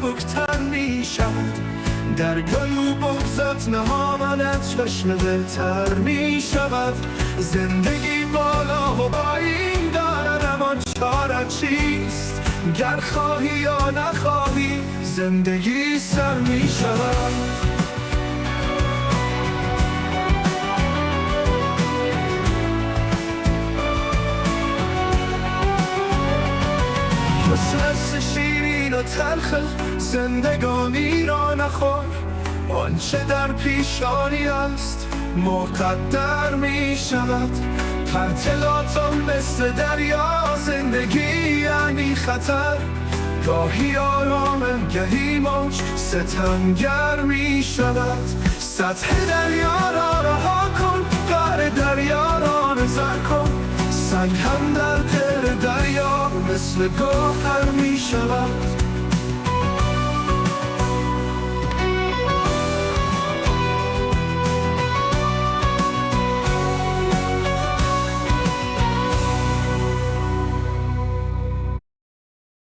سبکتر می شود. دریای بغضت نهامنت چشم بهتر می شود. زندگی بالا و پایین دارد اما چاره چیست؟ گر خواهی یا نخواهی زندگی سر می شود. مثل شیرین و تلخ زندگانی را نخور. آنچه در پیشانی است مقدر می شود. پرتلاتم مثل دریا، زندگی یعنی خطر. گاهی آرام گهی موج ستمگر می شود. سطح دریا را رها کن، قعر دریا را نظر کن. سنگ هم در دل دریا مثل گوهر می شود.